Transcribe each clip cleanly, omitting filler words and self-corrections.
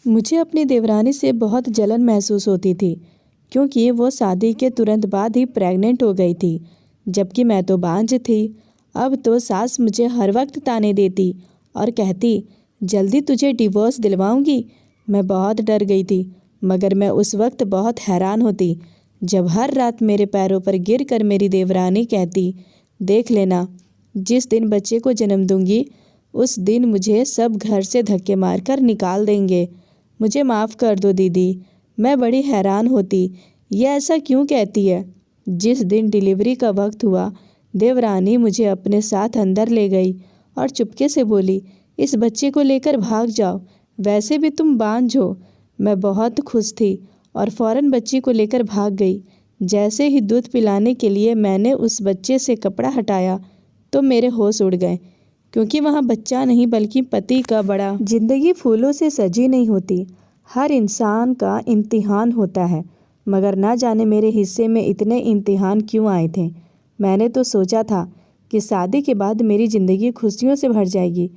मुझे अपनी देवरानी से बहुत जलन महसूस होती थी, क्योंकि वो शादी के तुरंत बाद ही प्रेग्नेंट हो गई थी, जबकि मैं तो बांझ थी। अब तो सास मुझे हर वक्त ताने देती और कहती, जल्दी तुझे डिवोर्स दिलवाऊंगी। मैं बहुत डर गई थी, मगर मैं उस वक्त बहुत हैरान होती जब हर रात मेरे पैरों पर गिरकर मेरी देवरानी कहती, देख लेना, जिस दिन बच्चे को जन्म दूंगी उस दिन मुझे सब घर से धक्के मारकर निकाल देंगे। मुझे माफ़ कर दो दीदी। मैं बड़ी हैरान होती, ये ऐसा क्यों कहती है। जिस दिन डिलीवरी का वक्त हुआ, देवरानी मुझे अपने साथ अंदर ले गई और चुपके से बोली, इस बच्चे को लेकर भाग जाओ, वैसे भी तुम बांझ हो। मैं बहुत खुश थी और फ़ौरन बच्ची को लेकर भाग गई। जैसे ही दूध पिलाने के लिए मैंने उस बच्चे से कपड़ा हटाया तो मेरे होश उड़ गए, क्योंकि वहाँ बच्चा नहीं बल्कि पति का बड़ा। जिंदगी फूलों से सजी नहीं होती, हर इंसान का इम्तिहान होता है, मगर ना जाने मेरे हिस्से में इतने इम्तिहान क्यों आए थे। मैंने तो सोचा था कि शादी के बाद मेरी ज़िंदगी खुशियों से भर जाएगी,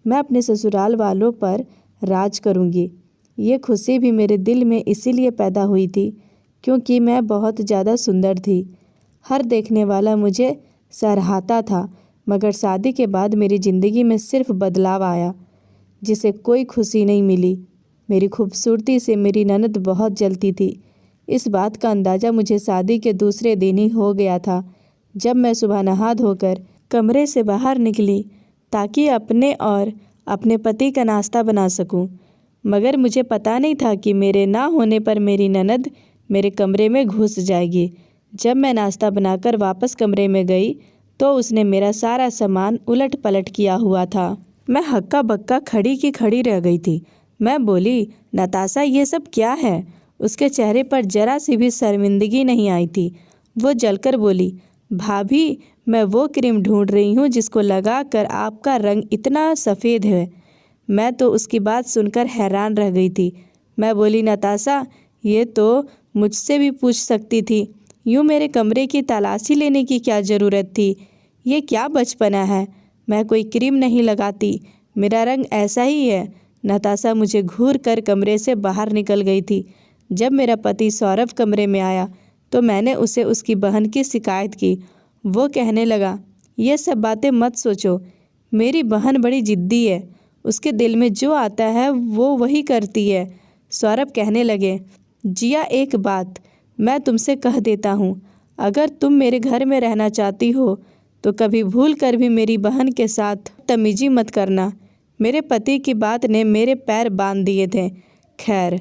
मैं अपने ससुराल वालों पर राज करूँगी। ये खुशी भी मेरे दिल में इसीलिए पैदा हुई थी क्योंकि मैं बहुत ज़्यादा सुंदर थी। हर देखने वाला मुझे सराहता था, मगर शादी के बाद मेरी ज़िंदगी में सिर्फ बदलाव आया, जिसे कोई खुशी नहीं मिली। मेरी खूबसूरती से मेरी ननद बहुत जलती थी। इस बात का अंदाज़ा मुझे शादी के दूसरे दिन ही हो गया था, जब मैं सुबह नहा धोकर कमरे से बाहर निकली ताकि अपने और अपने पति का नाश्ता बना सकूं। मगर मुझे पता नहीं था कि मेरे ना होने पर मेरी ननद मेरे कमरे में घुस जाएगी। जब मैं नाश्ता बनाकर वापस कमरे में गई तो उसने मेरा सारा सामान उलट पलट किया हुआ था। मैं हक्का बक्का खड़ी की खड़ी रह गई थी। मैं बोली, नताशा, ये सब क्या है। उसके चेहरे पर जरा सी भी शर्मिंदगी नहीं आई थी। वो जलकर बोली, भाभी, मैं वो क्रीम ढूंढ रही हूँ जिसको लगाकर आपका रंग इतना सफ़ेद है। मैं तो उसकी बात सुनकर हैरान रह गई थी। मैं बोली, नताशा, ये तो मुझसे भी पूछ सकती थी, यूँ मेरे कमरे की तलाशी लेने की क्या ज़रूरत थी। ये क्या बचपना है, मैं कोई क्रीम नहीं लगाती, मेरा रंग ऐसा ही है। नताशा मुझे घूर कर कमरे से बाहर निकल गई थी। जब मेरा पति सौरभ कमरे में आया तो मैंने उसे उसकी बहन की शिकायत की। वो कहने लगा, ये सब बातें मत सोचो, मेरी बहन बड़ी ज़िद्दी है, उसके दिल में जो आता है वो वही करती है। सौरभ कहने लगे, जिया, एक बात मैं तुमसे कह देता हूँ, अगर तुम मेरे घर में रहना चाहती हो तो कभी भूल कर भी मेरी बहन के साथ तमीज़ी मत करना। मेरे पति की बात ने मेरे पैर बांध दिए थे। खैर,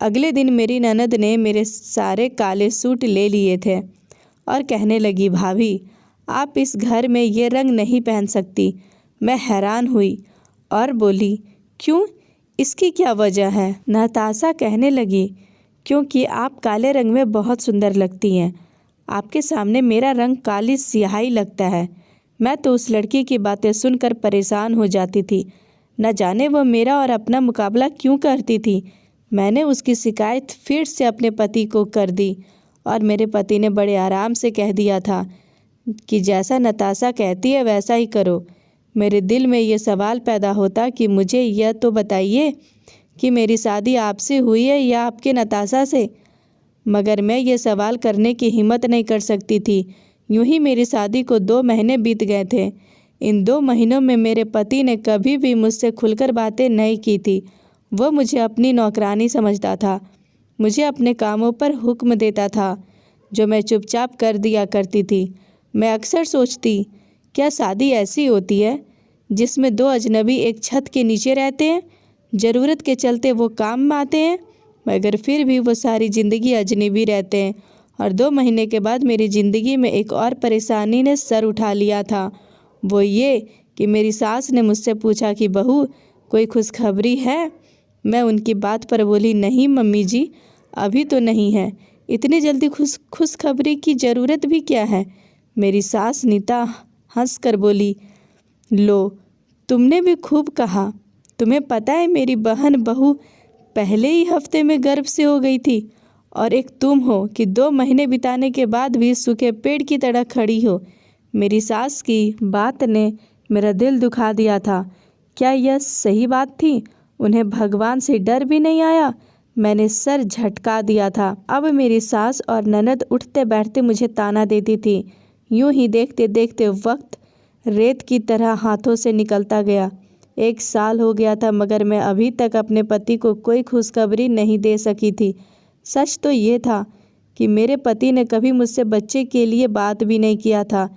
अगले दिन मेरी ननद ने मेरे सारे काले सूट ले लिए थे और कहने लगी, भाभी, आप इस घर में ये रंग नहीं पहन सकती। मैं हैरान हुई और बोली, क्यों, इसकी क्या वजह है। नताशा कहने लगी, क्योंकि आप काले रंग में बहुत सुंदर लगती हैं। आपके सामने मेरा रंग काली स्याही लगता है। मैं तो उस लड़की की बातें सुनकर परेशान हो जाती थी। न जाने वह मेरा और अपना मुकाबला क्यों करती थी। मैंने उसकी शिकायत फिर से अपने पति को कर दी और मेरे पति ने बड़े आराम से कह दिया था कि जैसा नताशा कहती है वैसा ही करो। मेरे दिल में ये सवाल पैदा होता कि मुझे यह तो बताइए कि मेरी शादी आपसे हुई है या आपके नताशा से। मगर मैं ये सवाल करने की हिम्मत नहीं कर सकती थी। यूं ही मेरी शादी को 2 महीने बीत गए थे। इन 2 महीनों में मेरे पति ने कभी भी मुझसे खुलकर बातें नहीं की थी। वो मुझे अपनी नौकरानी समझता था, मुझे अपने कामों पर हुक्म देता था, जो मैं चुपचाप कर दिया करती थी। मैं अक्सर सोचती, क्या शादी ऐसी होती है जिसमें 2 अजनबी एक छत के नीचे रहते हैं, ज़रूरत के चलते वो काम में आते हैं, मगर फिर भी वो सारी ज़िंदगी अजनबी रहते हैं। और 2 महीने के बाद मेरी ज़िंदगी में एक और परेशानी ने सर उठा लिया था। वो ये कि मेरी सास ने मुझसे पूछा कि बहू, कोई खुशखबरी है। मैं उनकी बात पर बोली, नहीं मम्मी जी, अभी तो नहीं है। इतनी जल्दी खुशखबरी की ज़रूरत भी क्या है। मेरी सास नीता हंस कर बोली, लो, तुमने भी खूब कहा। तुम्हें पता है मेरी बहन बहू पहले ही हफ्ते में गर्भ से हो गई थी, और एक तुम हो कि 2 महीने बिताने के बाद भी सूखे पेड़ की तरह खड़ी हो। मेरी सास की बात ने मेरा दिल दुखा दिया था। क्या यह सही बात थी? उन्हें भगवान से डर भी नहीं आया। मैंने सर झटका दिया था। अब मेरी सास और ननद उठते बैठते मुझे ताना देती थी। यूं ही देखते देखते वक्त रेत की तरह हाथों से निकलता गया। 1 साल हो गया था मगर मैं अभी तक अपने पति को कोई खुशखबरी नहीं दे सकी थी। सच तो ये था कि मेरे पति ने कभी मुझसे बच्चे के लिए बात भी नहीं किया था।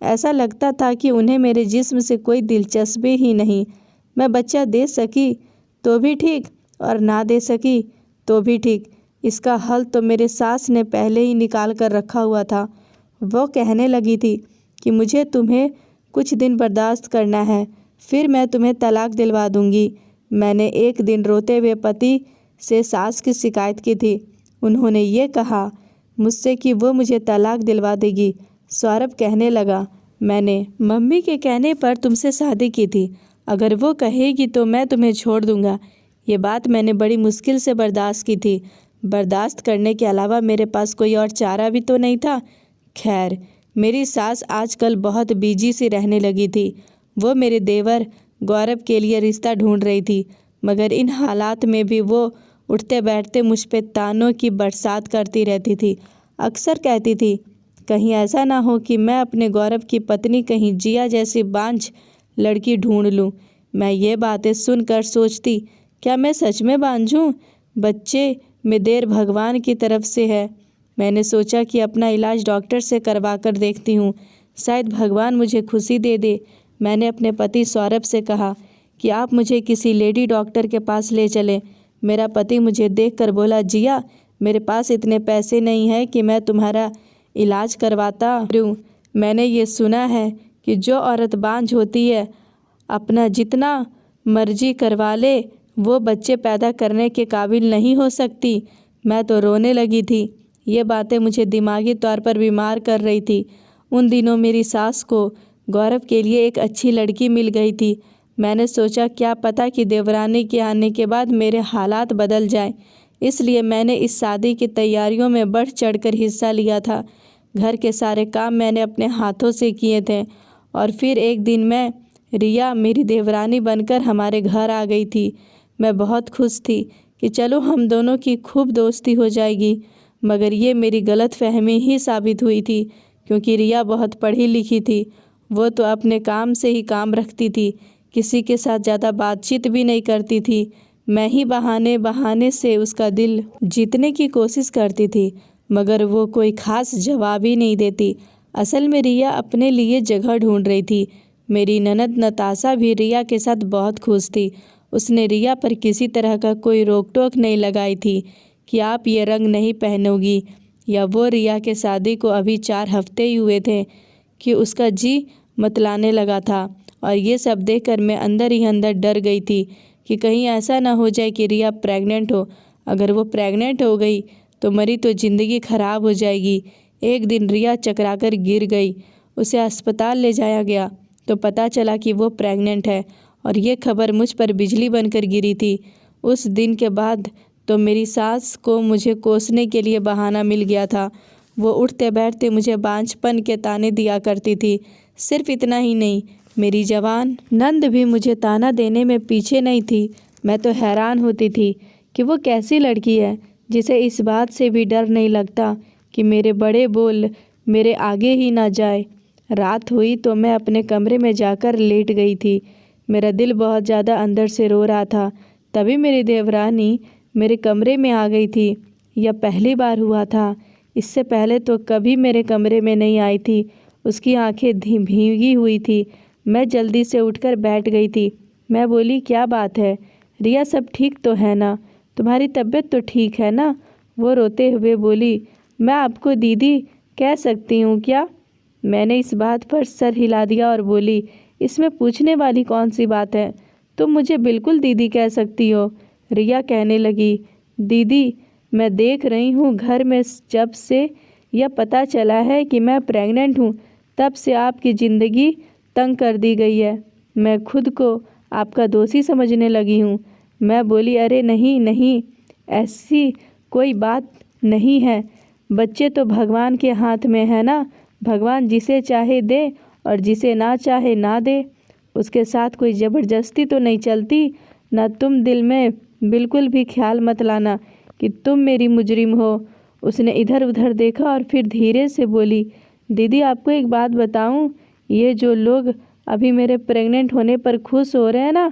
ऐसा लगता था कि उन्हें मेरे जिस्म से कोई दिलचस्पी ही नहीं। मैं बच्चा दे सकी तो भी ठीक और ना दे सकी तो भी ठीक। इसका हल तो मेरे सास ने पहले ही निकाल कर रखा हुआ था। वो कहने लगी थी कि मुझे तुम्हें कुछ दिन बर्दाश्त करना है, फिर मैं तुम्हें तलाक दिलवा दूंगी। मैंने एक दिन रोते हुए पति से सास की शिकायत की थी। उन्होंने ये कहा मुझसे कि वो मुझे तलाक दिलवा देगी। सौरभ कहने लगा, मैंने मम्मी के कहने पर तुमसे शादी की थी। अगर वो कहेगी तो मैं तुम्हें छोड़ दूंगा। ये बात मैंने बड़ी मुश्किल से बर्दाश्त की थी। बर्दाश्त करने के अलावा मेरे पास कोई और चारा भी तो नहीं था। खैर, मेरी सास आजकल बहुत बिजी सी रहने लगी थी। वो मेरे देवर गौरव के लिए रिश्ता ढूंढ रही थी, मगर इन हालात में भी वो उठते बैठते मुझ पे तानों की बरसात करती रहती थी। अक्सर कहती थी, कहीं ऐसा ना हो कि मैं अपने गौरव की पत्नी कहीं जिया जैसी बांझ लड़की ढूंढ लूँ। मैं ये बातें सुनकर सोचती, क्या मैं सच में बांझ हूँ? बच्चे में देर भगवान की तरफ से है। मैंने सोचा कि अपना इलाज डॉक्टर से करवा कर देखती हूँ, शायद भगवान मुझे खुशी दे दे। मैंने अपने पति सौरभ से कहा कि आप मुझे किसी लेडी डॉक्टर के पास ले चलें। मेरा पति मुझे देखकर बोला, जिया, मेरे पास इतने पैसे नहीं हैं कि मैं तुम्हारा इलाज करवाता हूँ। मैंने ये सुना है कि जो औरत बांझ होती है अपना जितना मर्जी करवा ले, वो बच्चे पैदा करने के काबिल नहीं हो सकती। मैं तो रोने लगी थी। ये बातें मुझे दिमागी तौर पर बीमार कर रही थी। उन दिनों मेरी सास को गौरव के लिए एक अच्छी लड़की मिल गई थी। मैंने सोचा क्या पता कि देवरानी के आने के बाद मेरे हालात बदल जाएं। इसलिए मैंने इस शादी की तैयारियों में बढ़ चढ़कर हिस्सा लिया था। घर के सारे काम मैंने अपने हाथों से किए थे। और फिर एक दिन रिया मेरी देवरानी बनकर हमारे घर आ गई थी। मैं बहुत खुश थी कि चलो हम दोनों की खूब दोस्ती हो जाएगी, मगर ये मेरी गलतफहमी ही साबित हुई थी, क्योंकि रिया बहुत पढ़ी लिखी थी। वो तो अपने काम से ही काम रखती थी, किसी के साथ ज़्यादा बातचीत भी नहीं करती थी। मैं ही बहाने बहाने से उसका दिल जीतने की कोशिश करती थी, मगर वो कोई ख़ास जवाब ही नहीं देती। असल में रिया अपने लिए जगह ढूंढ रही थी। मेरी ननद नताशा भी रिया के साथ बहुत खुश थी। उसने रिया पर किसी तरह का कोई रोक टोक नहीं लगाई थी कि आप ये रंग नहीं पहनोगी, या वो रिया के शादी को अभी 4 हफ्ते ही हुए थे कि उसका जी मतलाने लगा था। और ये सब देखकर मैं अंदर ही अंदर डर गई थी कि कहीं ऐसा ना हो जाए कि रिया प्रेग्नेंट हो। अगर वो प्रेग्नेंट हो गई तो मेरी तो ज़िंदगी ख़राब हो जाएगी। एक दिन रिया चकराकर गिर गई। उसे अस्पताल ले जाया गया तो पता चला कि वो प्रेग्नेंट है, और ये खबर मुझ पर बिजली बनकर गिरी थी। उस दिन के बाद तो मेरी सास को मुझे कोसने के लिए बहाना मिल गया था। वो उठते बैठते मुझे बांझपन के ताने दिया करती थी। सिर्फ इतना ही नहीं, मेरी जवान नंद भी मुझे ताना देने में पीछे नहीं थी। मैं तो हैरान होती थी कि वो कैसी लड़की है जिसे इस बात से भी डर नहीं लगता कि मेरे बड़े बोल मेरे आगे ही ना जाए। रात हुई तो मैं अपने कमरे में जाकर लेट गई थी। मेरा दिल बहुत ज़्यादा अंदर से रो रहा था। तभी मेरी देवरानी मेरे कमरे में आ गई थी। यह पहली बार हुआ था। इससे पहले तो कभी मेरे कमरे में नहीं आई थी। उसकी आंखें भीगी हुई थी। मैं जल्दी से उठकर बैठ गई थी। मैं बोली, क्या बात है रिया, सब ठीक तो है ना? तुम्हारी तबीयत तो ठीक है ना? वो रोते हुए बोली, मैं आपको दीदी कह सकती हूँ क्या? मैंने इस बात पर सर हिला दिया और बोली, इसमें पूछने वाली कौन सी बात है? तुम मुझे बिल्कुल दीदी कह सकती हो। रिया कहने लगी, दीदी, मैं देख रही हूँ घर में जब से यह पता चला है कि मैं प्रेग्नेंट हूँ, तब से आपकी ज़िंदगी तंग कर दी गई है। मैं खुद को आपका दोषी समझने लगी हूँ। मैं बोली, अरे नहीं नहीं, ऐसी कोई बात नहीं है। बच्चे तो भगवान के हाथ में है ना। भगवान जिसे चाहे दे और जिसे ना चाहे ना दे। उसके साथ कोई ज़बरदस्ती तो नहीं चलती। ना तुम दिल में बिल्कुल भी ख्याल मत लाना कि तुम मेरी मुजरिम हो। उसने इधर उधर देखा और फिर धीरे से बोली, दीदी आपको एक बात बताऊं, ये जो लोग अभी मेरे प्रेग्नेंट होने पर खुश हो रहे हैं ना,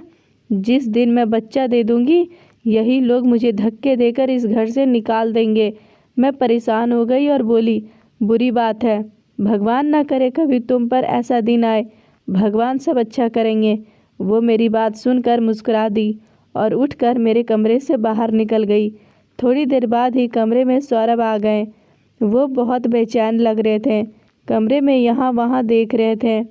जिस दिन मैं बच्चा दे दूंगी यही लोग मुझे धक्के देकर इस घर से निकाल देंगे। मैं परेशान हो गई और बोली, बुरी बात है, भगवान ना करे कभी तुम पर ऐसा दिन आए, भगवान सब अच्छा करेंगे। वो मेरी बात सुनकर मुस्कुरा दी और उठकर मेरे कमरे से बाहर निकल गई। थोड़ी देर बाद ही कमरे में सौरभ आ गए। वो बहुत बेचैन लग रहे थे, कमरे में यहाँ वहाँ देख रहे थे।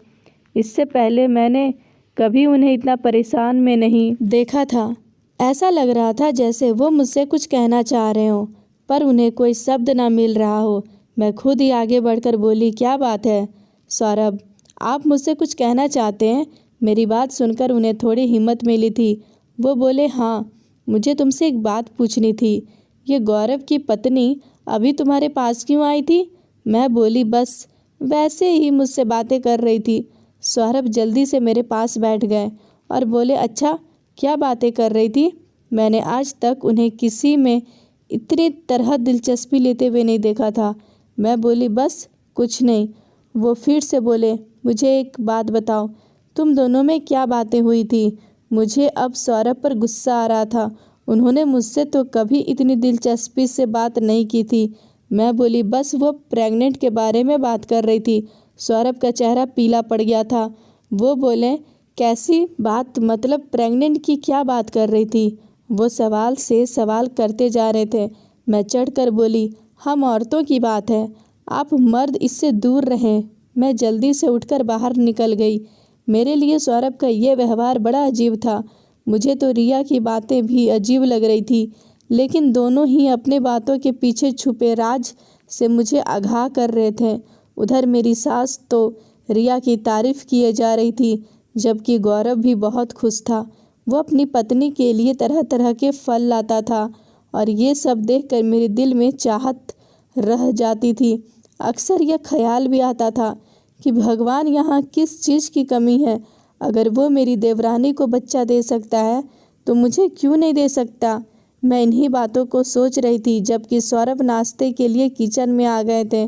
इससे पहले मैंने कभी उन्हें इतना परेशान में नहीं देखा था। ऐसा लग रहा था जैसे वो मुझसे कुछ कहना चाह रहे हो, पर उन्हें कोई शब्द ना मिल रहा हो। मैं खुद ही आगे बढ़कर बोली, क्या बात है सौरभ, आप मुझसे कुछ कहना चाहते हैं? मेरी बात सुनकर उन्हें थोड़ी हिम्मत मिली थी। वो बोले, हाँ, मुझे तुमसे एक बात पूछनी थी। ये गौरव की पत्नी अभी तुम्हारे पास क्यों आई थी? मैं बोली, बस वैसे ही मुझसे बातें कर रही थी। सौरभ जल्दी से मेरे पास बैठ गए और बोले, अच्छा क्या बातें कर रही थी? मैंने आज तक उन्हें किसी में इतनी तरह दिलचस्पी लेते हुए नहीं देखा था। मैं बोली, बस कुछ नहीं। वो फिर से बोले, मुझे एक बात बताओ, तुम दोनों में क्या बातें हुई थी? मुझे अब सौरभ पर गुस्सा आ रहा था। उन्होंने मुझसे तो कभी इतनी दिलचस्पी से बात नहीं की थी। मैं बोली, बस वो प्रेग्नेंट के बारे में बात कर रही थी। सौरभ का चेहरा पीला पड़ गया था। वो बोले, कैसी बात, मतलब प्रेग्नेंट की क्या बात कर रही थी? वो सवाल से सवाल करते जा रहे थे। मैं चढ़कर बोली, हम औरतों की बात है, आप मर्द इससे दूर रहें। मैं जल्दी से उठकर बाहर निकल गई। मेरे लिए सौरभ का ये व्यवहार बड़ा अजीब था। मुझे तो रिया की बातें भी अजीब लग रही थी, लेकिन दोनों ही अपने बातों के पीछे छुपे राज से मुझे आगाह कर रहे थे। उधर मेरी सास तो रिया की तारीफ किए जा रही थी, जबकि गौरव भी बहुत खुश था। वो अपनी पत्नी के लिए तरह तरह के फल लाता था और ये सब देखकर मेरे दिल में चाहत रह जाती थी। अक्सर यह ख्याल भी आता था कि भगवान यहाँ किस चीज़ की कमी है। अगर वो मेरी देवरानी को बच्चा दे सकता है तो मुझे क्यों नहीं दे सकता? मैं इन्हीं बातों को सोच रही थी जबकि सौरभ नाश्ते के लिए किचन में आ गए थे।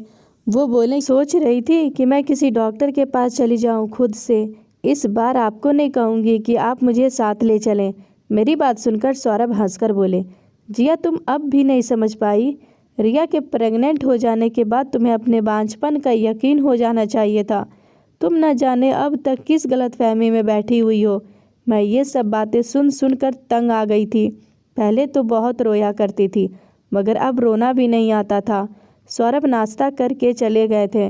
वो बोले, सोच रही थी कि मैं किसी डॉक्टर के पास चली जाऊं खुद से। इस बार आपको नहीं कहूँगी कि आप मुझे साथ ले चलें। मेरी बात सुनकर सौरभ हंसकर बोले, जिया तुम अब भी नहीं समझ पाई? रिया के प्रेग्नेंट हो जाने के बाद तुम्हें अपने बांझपन का यकीन हो जाना चाहिए था। तुम न जाने अब तक किस गलतफहमी में बैठी हुई हो। मैं ये सब बातें सुन सुनकर तंग आ गई थी। पहले तो बहुत रोया करती थी, मगर अब रोना भी नहीं आता था। सौरभ नाश्ता करके चले गए थे।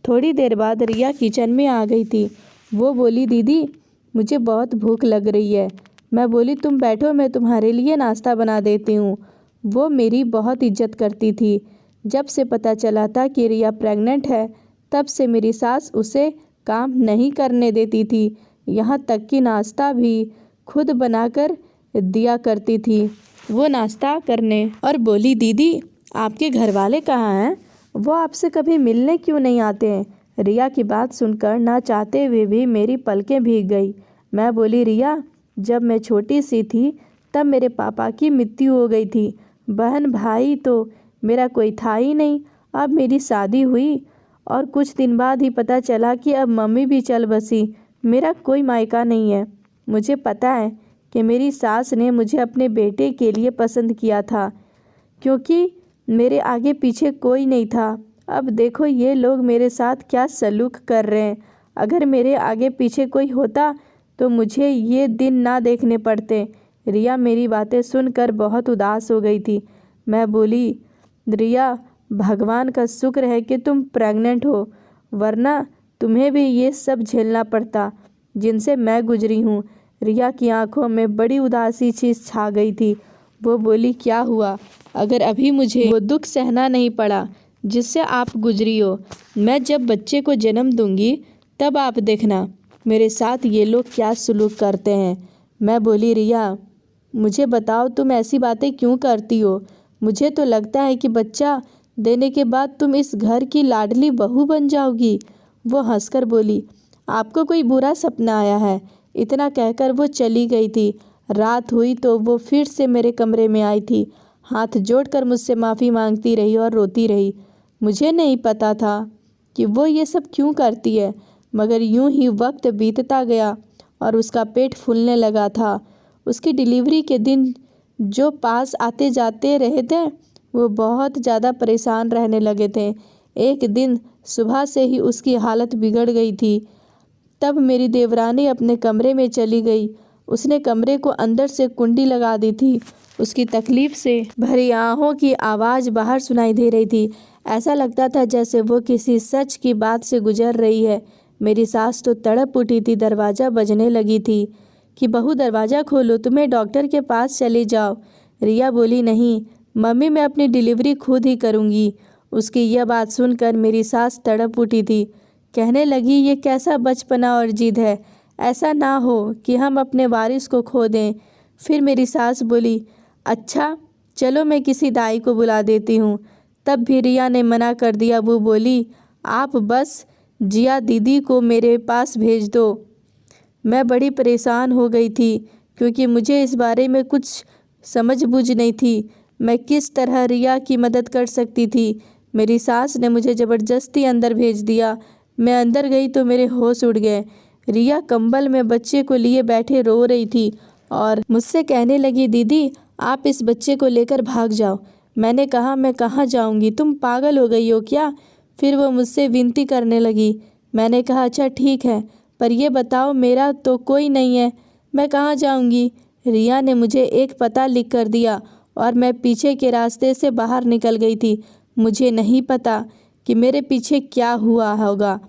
थोड़ी देर बाद रिया किचन में आ गई थी। वो बोली, दीदी मुझे बहुत भूख लग रही है। मैं बोली, तुम बैठो, मैं तुम्हारे लिए नाश्ता बना देती हूँ। वो मेरी बहुत इज्जत करती थी। जब से पता चला था कि रिया प्रेग्नेंट है, तब से मेरी सास उसे काम नहीं करने देती थी। यहाँ तक कि नाश्ता भी खुद बनाकर दिया करती थी। वो नाश्ता करने और बोली, दीदी आपके घर वाले कहाँ हैं? वो आपसे कभी मिलने क्यों नहीं आते हैं? रिया की बात सुनकर ना चाहते हुए भी मेरी पलकें भीग गई। मैं बोली, रिया जब मैं छोटी सी थी तब मेरे पापा की मृत्यु हो गई थी। बहन भाई तो मेरा कोई था ही नहीं। अब मेरी शादी हुई और कुछ दिन बाद ही पता चला कि अब मम्मी भी चल बसी। मेरा कोई मायका नहीं है। मुझे पता है कि मेरी सास ने मुझे अपने बेटे के लिए पसंद किया था, क्योंकि मेरे आगे पीछे कोई नहीं था। अब देखो ये लोग मेरे साथ क्या सलूक कर रहे हैं। अगर मेरे आगे पीछे कोई होता तो मुझे ये दिन ना देखने पड़ते। रिया मेरी बातें सुनकर बहुत उदास हो गई थी। मैं बोली, रिया भगवान का शुक्र है कि तुम प्रेग्नेंट हो, वरना तुम्हें भी ये सब झेलना पड़ता जिनसे मैं गुजरी हूँ। रिया की आंखों में बड़ी उदासी चीज़ छा गई थी। वो बोली, क्या हुआ? अगर अभी मुझे वो दुख सहना नहीं पड़ा जिससे आप गुजरी हो, मैं जब बच्चे को जन्म दूंगी तब आप देखना मेरे साथ ये लोग क्या सलूक करते हैं। मैं बोली, रिया मुझे बताओ तुम ऐसी बातें क्यों करती हो? मुझे तो लगता है कि बच्चा देने के बाद तुम इस घर की लाडली बहू बन जाओगी। वो हंसकर बोली, आपको कोई बुरा सपना आया है? इतना कहकर वो चली गई थी। रात हुई तो वो फिर से मेरे कमरे में आई थी। हाथ जोड़कर मुझसे माफ़ी मांगती रही और रोती रही। मुझे नहीं पता था कि वो ये सब क्यों करती है, मगर यूं ही वक्त बीतता गया और उसका पेट फूलने लगा था। उसकी डिलीवरी के दिन जो पास आते जाते रहे थे वो बहुत ज़्यादा परेशान रहने लगे थे। एक दिन सुबह से ही उसकी हालत बिगड़ गई थी। तब मेरी देवरानी अपने कमरे में चली गई। उसने कमरे को अंदर से कुंडी लगा दी थी। उसकी तकलीफ से भरी आहों की आवाज़ बाहर सुनाई दे रही थी। ऐसा लगता था जैसे वो किसी सच की बात से गुजर रही है। मेरी सास तो तड़प उठी थी। दरवाज़ा बजने लगी थी कि बहू दरवाज़ा खोलो, तुम्हें डॉक्टर के पास चले जाओ। रिया बोली, नहीं मम्मी, मैं अपनी डिलीवरी खुद ही करूँगी। उसकी यह बात सुनकर मेरी सास तड़प उठी थी। कहने लगी, ये कैसा बचपना और जिद है, ऐसा ना हो कि हम अपने वारिस को खो दें। फिर मेरी सास बोली, अच्छा चलो मैं किसी दाई को बुला देती हूँ। तब भी रिया ने मना कर दिया। वो बोली, आप बस जिया दीदी को मेरे पास भेज दो। मैं बड़ी परेशान हो गई थी क्योंकि मुझे इस बारे में कुछ समझ बूझ नहीं थी। मैं किस तरह रिया की मदद कर सकती थी। मेरी सास ने मुझे ज़बरदस्ती अंदर भेज दिया। मैं अंदर गई तो मेरे होश उड़ गए। रिया कंबल में बच्चे को लिए बैठे रो रही थी और मुझसे कहने लगी, दीदी आप इस बच्चे को लेकर भाग जाओ। मैंने कहा, मैं कहाँ जाऊँगी, तुम पागल हो गई हो क्या? फिर वो मुझसे विनती करने लगी। मैंने कहा, अच्छा ठीक है, पर यह बताओ मेरा तो कोई नहीं है, मैं कहाँ जाऊँगी? रिया ने मुझे एक पता लिख कर दिया और मैं पीछे के रास्ते से बाहर निकल गई थी। मुझे नहीं पता कि मेरे पीछे क्या हुआ होगा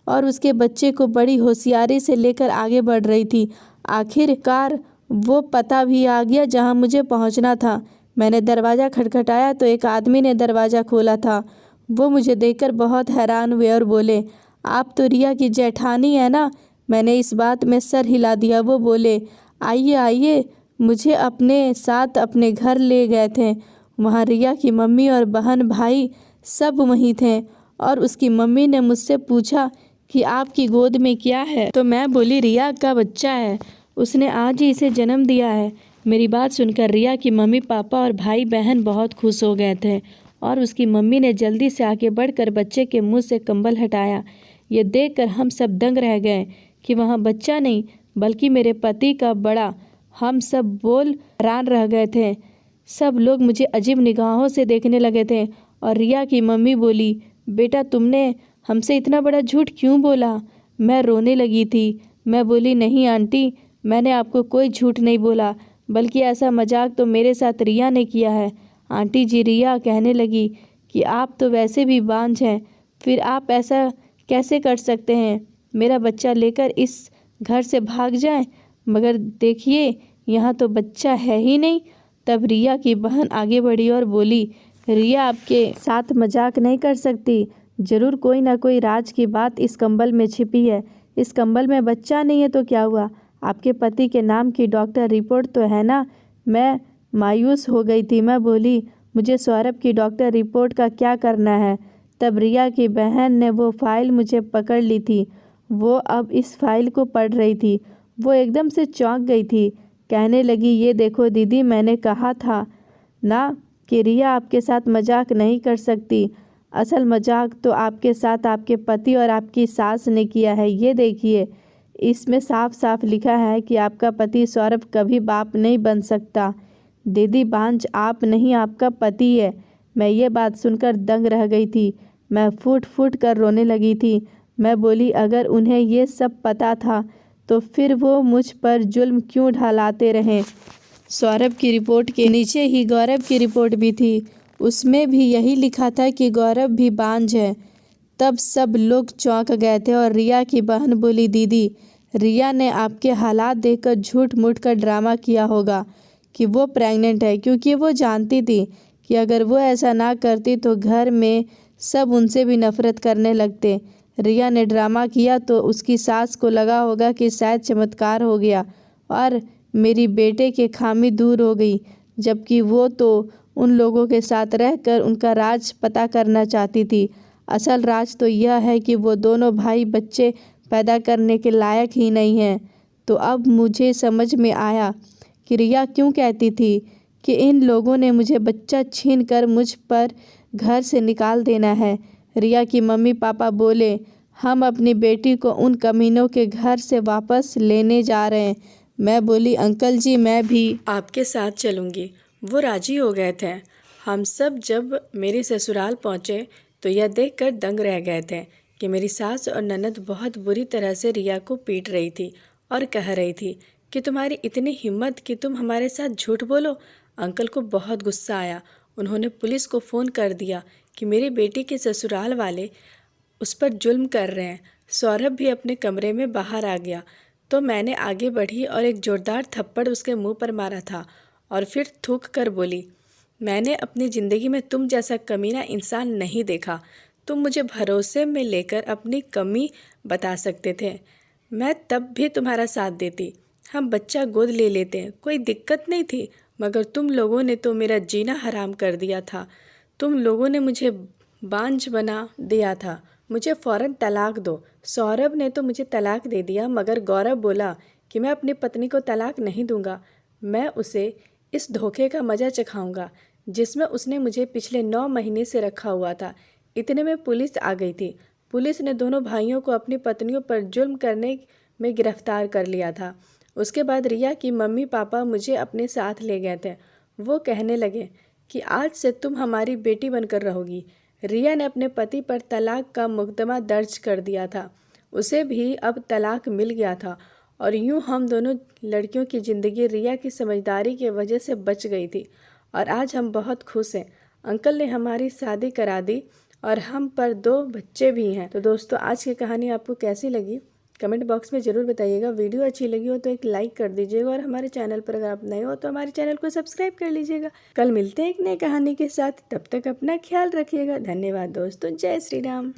और उसके बच्चे को बड़ी होशियारी से लेकर आगे बढ़ रही थी। आखिरकार वो पता भी आ गया जहाँ मुझे पहुँचना था। मैंने दरवाज़ा खटखटाया तो एक आदमी ने दरवाज़ा खोला था। वो मुझे देखकर बहुत हैरान हुए और बोले, आप तो रिया की जेठानी है ना? मैंने इस बात में सर हिला दिया। वो बोले, आइए आइए। मुझे अपने साथ अपने घर ले गए थे। वहाँ रिया की मम्मी और बहन भाई सब वहीं थे और उसकी मम्मी ने मुझसे पूछा कि आपकी गोद में क्या है? तो मैं बोली, रिया का बच्चा है, उसने आज ही इसे जन्म दिया है। मेरी बात सुनकर रिया की मम्मी पापा और भाई बहन बहुत खुश हो गए थे और उसकी मम्मी ने जल्दी से आगे बढ़कर बच्चे के मुंह से कंबल हटाया। ये देखकर हम सब दंग रह गए कि वहाँ बच्चा नहीं बल्कि मेरे पति का बड़ा। हम सब बोल हैरान रह गए थे। सब लोग मुझे अजीब निगाहों से देखने लगे थे और रिया की मम्मी बोली, बेटा तुमने हमसे इतना बड़ा झूठ क्यों बोला? मैं रोने लगी थी। मैं बोली, नहीं आंटी, मैंने आपको कोई झूठ नहीं बोला, बल्कि ऐसा मजाक तो मेरे साथ रिया ने किया है। आंटी जी, रिया कहने लगी कि आप तो वैसे भी बांझ हैं, फिर आप ऐसा कैसे कर सकते हैं? मेरा बच्चा लेकर इस घर से भाग जाएं, मगर देखिए यहाँ तो बच्चा है ही नहीं। तब रिया की बहन आगे बढ़ी और बोली, रिया आपके साथ मजाक नहीं कर सकती, ज़रूर कोई ना कोई राज की बात इस कंबल में छिपी है। इस कंबल में बच्चा नहीं है तो क्या हुआ? आपके पति के नाम की डॉक्टर रिपोर्ट तो है ना? मैं मायूस हो गई थी। मैं बोली, मुझे सौरभ की डॉक्टर रिपोर्ट का क्या करना है? तब रिया की बहन ने वो फाइल मुझे पकड़ ली थी। वो अब इस फाइल को पढ़ रही थी। वो एकदम से चौंक गई थी। कहने लगी, ये देखो दीदी, मैंने कहा था ना कि रिया आपके साथ मजाक नहीं कर सकती। असल मजाक तो आपके साथ आपके पति और आपकी सास ने किया है। ये देखिए, इसमें साफ साफ लिखा है कि आपका पति सौरभ कभी बाप नहीं बन सकता। दीदी बांझ आप नहीं, आपका पति है। मैं ये बात सुनकर दंग रह गई थी। मैं फूट फूट कर रोने लगी थी। मैं बोली, अगर उन्हें ये सब पता था तो फिर वो मुझ पर जुल्म क्यों ढालाते रहें? सौरभ की रिपोर्ट के नीचे ही गौरव की रिपोर्ट भी थी। उसमें भी यही लिखा था कि गौरव भी बांझ है। तब सब लोग चौंक गए थे और रिया की बहन बोली, दीदी रिया ने आपके हालात देखकर झूठ मूठ कर ड्रामा किया होगा कि वो प्रेग्नेंट है, क्योंकि वो जानती थी कि अगर वो ऐसा ना करती तो घर में सब उनसे भी नफरत करने लगते। रिया ने ड्रामा किया तो उसकी सास को लगा होगा कि शायद चमत्कार हो गया और मेरी बेटे की खामी दूर हो गई, जबकि वो तो उन लोगों के साथ रहकर उनका राज पता करना चाहती थी। असल राज तो यह है कि वो दोनों भाई बच्चे पैदा करने के लायक ही नहीं हैं। तो अब मुझे समझ में आया कि रिया क्यों कहती थी कि इन लोगों ने मुझे बच्चा छीन कर मुझ पर घर से निकाल देना है। रिया की मम्मी पापा बोले, हम अपनी बेटी को उन कमीनों के घर से वापस लेने जा रहे हैं। मैं बोली, अंकल जी मैं भी आपके साथ चलूँगी। वो राजी हो गए थे। हम सब जब मेरे ससुराल पहुँचे तो यह देखकर दंग रह गए थे कि मेरी सास और ननद बहुत बुरी तरह से रिया को पीट रही थी और कह रही थी कि तुम्हारी इतनी हिम्मत कि तुम हमारे साथ झूठ बोलो। अंकल को बहुत गुस्सा आया। उन्होंने पुलिस को फ़ोन कर दिया कि मेरी बेटी के ससुराल वाले उस पर जुल्म कर रहे हैं। सौरभ भी अपने कमरे में बाहर आ गया तो मैंने आगे बढ़ी और एक ज़ोरदार थप्पड़ उसके मुंह पर मारा था और फिर थूक कर बोली, मैंने अपनी ज़िंदगी में तुम जैसा कमीना इंसान नहीं देखा। तुम मुझे भरोसे में लेकर अपनी कमी बता सकते थे, मैं तब भी तुम्हारा साथ देती। हम बच्चा गोद ले लेते, कोई दिक्कत नहीं थी। मगर तुम लोगों ने तो मेरा जीना हराम कर दिया था। तुम लोगों ने मुझे बांझ बना दिया था। मुझे फ़ौरन तलाक दो। सौरभ ने तो मुझे तलाक दे दिया, मगर गौरव बोला कि मैं अपनी पत्नी को तलाक नहीं दूंगा। मैं उसे इस धोखे का मज़ा चखाऊंगा जिसमें उसने मुझे पिछले 9 महीने से रखा हुआ था। इतने में पुलिस आ गई थी। पुलिस ने दोनों भाइयों को अपनी पत्नियों पर जुल्म करने में गिरफ्तार कर लिया था। उसके बाद रिया की मम्मी पापा मुझे अपने साथ ले गए थे। वो कहने लगे कि आज से तुम हमारी बेटी बनकर रहोगी। रिया ने अपने पति पर तलाक का मुकदमा दर्ज कर दिया था। उसे भी अब तलाक मिल गया था और यूं हम दोनों लड़कियों की ज़िंदगी रिया की समझदारी की वजह से बच गई थी और आज हम बहुत खुश हैं। अंकल ने हमारी शादी करा दी और हम पर 2 बच्चे भी हैं। तो दोस्तों, आज की कहानी आपको कैसी लगी कमेंट बॉक्स में ज़रूर बताइएगा। वीडियो अच्छी लगी हो तो एक लाइक कर दीजिएगा और हमारे चैनल पर अगर आप नए हो तो हमारे चैनल को सब्सक्राइब कर लीजिएगा। कल मिलते हैं एक नई कहानी के साथ, तब तक अपना ख्याल रखिएगा। धन्यवाद दोस्तों। जय श्री राम।